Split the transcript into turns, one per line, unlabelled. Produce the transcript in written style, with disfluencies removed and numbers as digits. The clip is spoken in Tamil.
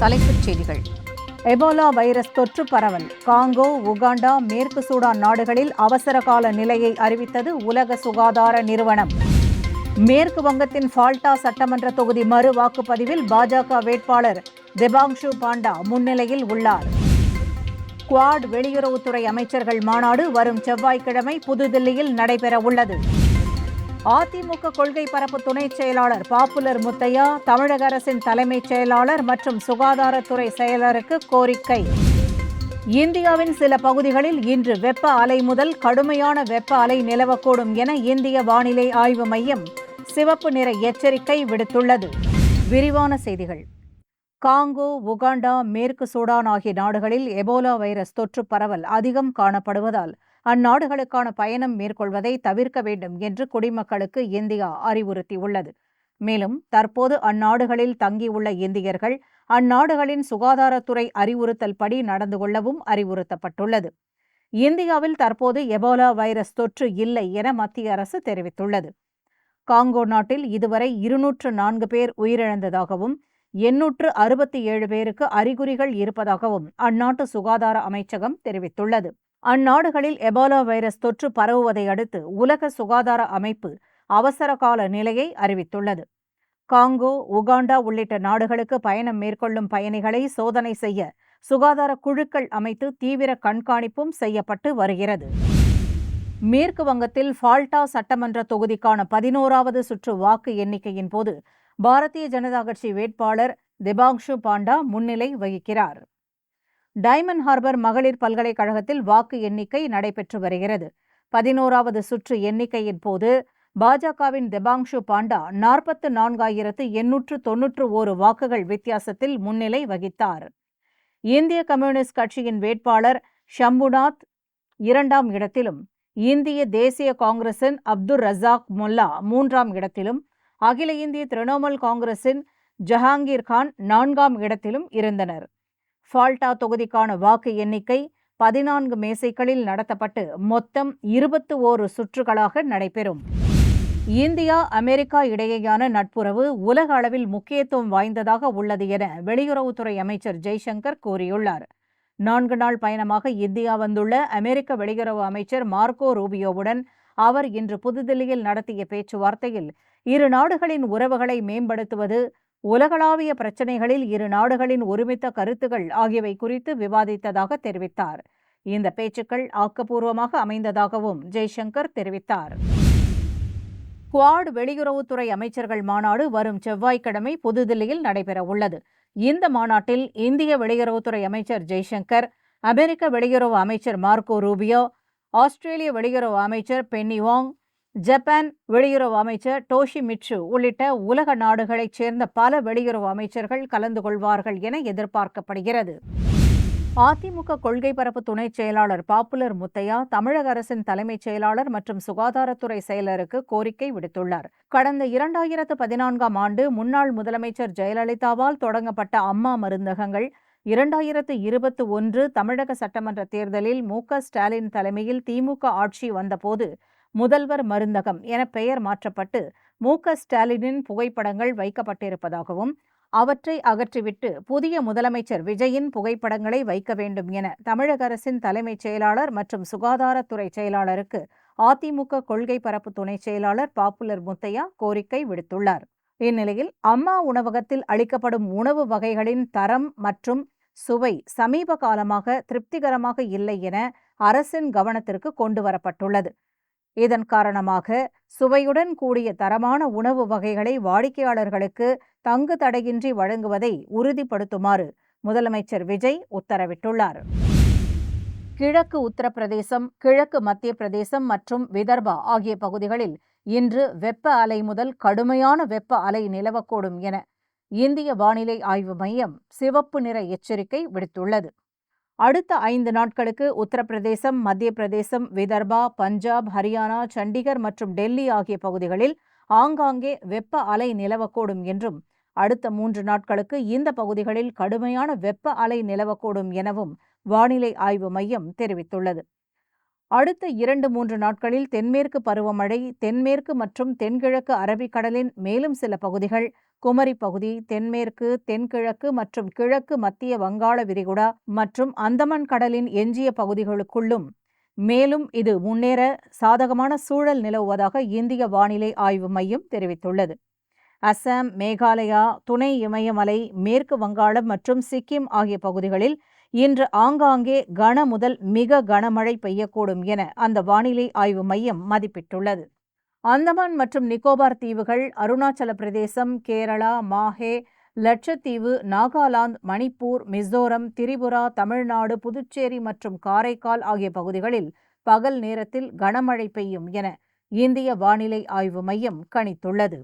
தலைப்புச் செய்திகள். எபோலா வைரஸ் தொற்று பரவல். காங்கோ, உகாண்டா, மேற்கு சூடான் நாடுகளில் அவசரகால நிலையை அறிவித்தது உலக சுகாதார நிறுவனம். மேற்கு வங்கத்தின் ஃபால்டா சட்டமன்ற தொகுதி மறு வாக்குப்பதிவில் பாஜக வேட்பாளர் தெபாங்ஷு பாண்டா முன்னிலையில் உள்ளார். குவாட் வெளியுறவுத்துறை அமைச்சர்கள் மாநாடு வரும் செவ்வாய்க்கிழமை புதுதில்லியில் நடைபெறவுள்ளது. அதிமுக கொள்கை பரப்பு துணைச் செயலாளர் பாப்புலர் முத்தையா தமிழக அரசின் தலைமைச் செயலாளர் மற்றும் சுகாதாரத்துறை செயலருக்கு கோரிக்கை. இந்தியாவின் சில பகுதிகளில் இன்று வெப்ப அலை முதல் கடுமையான வெப்ப அலை நிலவக்கூடும் என இந்திய வானிலை ஆய்வு மையம் சிவப்பு நிற எச்சரிக்கை விடுத்துள்ளது. விரிவான செய்திகள். காங்கோ, உகாண்டா, மேற்கு சூடான் ஆகிய நாடுகளில் எபோலா வைரஸ் தொற்று பரவல் அதிகம் காணப்படுவதால் அந்நாடுகளுக்கான பயணம் மேற்கொள்வதை தவிர்க்க வேண்டும் என்று குடிமக்களுக்கு இந்தியா அறிவுறுத்தியுள்ளது. மேலும் தற்போது அந்நாடுகளில் தங்கியுள்ள இந்தியர்கள் அந்நாடுகளின் சுகாதாரத்துறை அறிவுறுத்தல் படி நடந்து கொள்ளவும் அறிவுறுத்தப்பட்டுள்ளது. இந்தியாவில் தற்போது எபோலா வைரஸ் தொற்று இல்லை என மத்திய அரசு தெரிவித்துள்ளது. காங்கோ நாட்டில் இதுவரை 204 பேர் உயிரிழந்ததாகவும் 867 பேருக்கு அறிகுறிகள் இருப்பதாகவும் அந்நாட்டு சுகாதார அமைச்சகம் தெரிவித்துள்ளது. அந்நாடுகளில் எபோலா வைரஸ் தொற்று பரவுவதை அடுத்து உலக சுகாதார அமைப்பு அவசரகால நிலையை அறிவித்துள்ளது. காங்கோ, உகாண்டா உள்ளிட்ட நாடுகளுக்கு பயணம் மேற்கொள்ளும் பயணிகளை சோதனை செய்ய சுகாதார குழுக்கள் அமைத்து தீவிர கண்காணிப்பும் செய்யப்பட்டு வருகிறது. மேற்கு வங்கத்தில் ஃபால்டா சட்டமன்ற தொகுதிக்கான 11வது சுற்று வாக்கு எண்ணிக்கையின் போது பாரதிய ஜனதா கட்சி வேட்பாளர் தெபாங்ஷு பாண்டா முன்னிலை வகிக்கிறார். டைமண்ட் ஹார்பர் மகளிர் பல்கலைக்கழகத்தில் வாக்கு எண்ணிக்கை நடைபெற்று வருகிறது. 11வது சுற்று எண்ணிக்கையின் போது பாஜகவின் தெபாங்ஷு பாண்டா 44,891 வாக்குகள் வித்தியாசத்தில் முன்னிலை வகித்தார். இந்திய கம்யூனிஸ்ட் கட்சியின் வேட்பாளர் ஷம்புநாத் 2ஆம் இடத்திலும், இந்திய தேசிய காங்கிரசின் அப்துர் ரசாக் முல்லா 3ஆம் இடத்திலும், அகில இந்திய திரிணாமுல் காங்கிரசின் ஜஹாங்கீர் கான் 4ஆம் இடத்திலும் இருந்தனர். ஃபால்டா தொகுதிக்கான வாக்கு எண்ணிக்கை 14 மேசைகளில் நடத்தப்பட்டு மொத்தம் 21 சுற்றுகளாக நடைபெறும். இந்தியா, அமெரிக்கா இடையேயான நட்புறவு உலக அளவில் முக்கியத்துவம் வாய்ந்ததாக உள்ளது என வெளியுறவுத்துறை அமைச்சர் ஜெய்சங்கர் கூறியுள்ளார். 4 நாள் பயணமாக இந்தியா வந்துள்ள அமெரிக்க வெளியுறவு அமைச்சர் மார்க்கோ ரூபியோவுடன் அவர் இன்று புதுதில்லியில் நடத்திய பேச்சுவார்த்தையில் இரு நாடுகளின் உறவுகளை மேம்படுத்துவது, உலகளாவிய பிரச்சினைகளில் இரு நாடுகளின் ஒருமித்த கருத்துகள் ஆகியவை குறித்து விவாதித்ததாக தெரிவித்தார். இந்த பேச்சுக்கள் ஆக்கப்பூர்வமாக அமைந்ததாகவும் ஜெய்சங்கர் தெரிவித்தார். குவாட் வெளியுறவுத்துறை அமைச்சர்கள் மாநாடு வரும் செவ்வாய்க்கிழமை புதுதில்லியில் நடைபெறவுள்ளது. இந்த மாநாட்டில் இந்திய வெளியுறவுத்துறை அமைச்சர் ஜெய்சங்கர், அமெரிக்க வெளியுறவு அமைச்சர் மார்க்கோ ரூபியோ, ஆஸ்திரேலிய வெளியுறவு அமைச்சர் பென்னி வாங், ஜப்பான் வெளியுறவு அமைச்சர் டோஷிமிட்சு உள்ளிட்ட உலக நாடுகளைச் சேர்ந்த பல வெளியுறவு அமைச்சர்கள் கலந்து கொள்வார்கள் என எதிர்பார்க்கப்படுகிறது. அதிமுக கொள்கை பரப்பு துணைச் செயலாளர் பாப்புலர் முத்தையா தமிழக அரசின் தலைமைச் செயலாளர் மற்றும் சுகாதாரத்துறை செயலருக்கு கோரிக்கை விடுத்துள்ளார். கடந்த 2014ஆம் ஆண்டு முன்னாள் முதலமைச்சர் ஜெயலலிதாவால் தொடங்கப்பட்ட அம்மா மருந்தகங்கள் 2021 தமிழக சட்டமன்ற தேர்தலில் மு.க.ஸ்டாலின் தலைமையில் திமுக ஆட்சி வந்தபோது முதல்வர் மருந்தகம் என பெயர் மாற்றப்பட்டு மு.க.ஸ்டாலினின் புகைப்படங்கள் வைக்கப்பட்டிருப்பதாகவும், அவற்றை அகற்றிவிட்டு புதிய முதலமைச்சர் விஜயின் புகைப்படங்களை வைக்க வேண்டும் என தமிழக அரசின் தலைமைச் செயலாளர் மற்றும் சுகாதாரத்துறை செயலாளருக்கு அதிமுக கொள்கை பரப்பு துணைச் செயலாளர் பாப்புலர் முத்தையா கோரிக்கை விடுத்துள்ளார். இந்நிலையில் அம்மா உணவகத்தில் அளிக்கப்படும் உணவு வகைகளின் தரம் மற்றும் சுவை சமீப காலமாக திருப்திகரமாக இல்லை என அரசின் கவனத்திற்கு கொண்டு வரப்பட்டுள்ளது. இதன் காரணமாக சுவையுடன் கூடிய தரமான உணவு வகைகளை வாடிக்கையாளர்களுக்கு தங்கு தடையின்றி வழங்குவதை உறுதிப்படுத்துமாறு முதலமைச்சர் விஜய் உத்தரவிட்டுள்ளார். கிழக்கு உத்தரப்பிரதேசம், கிழக்கு மத்திய பிரதேசம் மற்றும் விதர்பா ஆகிய பகுதிகளில் இன்று வெப்ப அலை முதல் கடுமையான வெப்ப அலை நிலவக்கூடும் என இந்திய வானிலை ஆய்வு மையம் சிவப்பு நிற எச்சரிக்கை விடுத்துள்ளது. அடுத்த 5 நாட்களுக்கு உத்தரப்பிரதேசம், மத்திய பிரதேசம், விதர்பா, பஞ்சாப், ஹரியானா, சண்டிகர் மற்றும் டெல்லி ஆகிய பகுதிகளில் ஆங்காங்கே வெப்ப அலை நிலவக்கூடும் என்றும், அடுத்த 3 நாட்களுக்கு இந்த பகுதிகளில் கடுமையான வெப்ப அலை நிலவக்கூடும் எனவும் வானிலை ஆய்வு மையம் தெரிவித்துள்ளது. அடுத்த 2-3 நாட்களில் தென்மேற்கு பருவமழை, தென்மேற்கு மற்றும் தென்கிழக்கு அரபிக்கடலின் மேலும் சில பகுதிகள், குமரி பகுதி, தென்மேற்கு, தென்கிழக்கு மற்றும் கிழக்கு மத்திய வங்காள விரிகுடா மற்றும் அந்தமான் கடலின் எஞ்சிய பகுதிகளுக்குள்ளும் மேலும் இது முன்னேற சாதகமான சூழல் நிலவுவதாக இந்திய வானிலை ஆய்வு மையம் தெரிவித்துள்ளது. அசாம், மேகாலயா, துணை இமயமலை, மேற்கு வங்காளம் மற்றும் சிக்கிம் ஆகிய பகுதிகளில் இன்று ஆங்காங்கே கன முதல் மிக கனமழை பெய்யக்கூடும் என அந்த வானிலை ஆய்வு மையம் மதிப்பிட்டுள்ளது. அந்தமான் மற்றும் நிக்கோபார் தீவுகள், அருணாச்சல பிரதேசம், கேரளா, மாஹே, லட்சத்தீவு, நாகாலாந்து, மணிப்பூர், மிசோரம், திரிபுரா, தமிழ்நாடு, புதுச்சேரி மற்றும் காரைக்கால் ஆகிய பகுதிகளில் பகல் நேரத்தில் கனமழை பெய்யும் என இந்திய வானிலை ஆய்வு மையம் கணித்துள்ளது.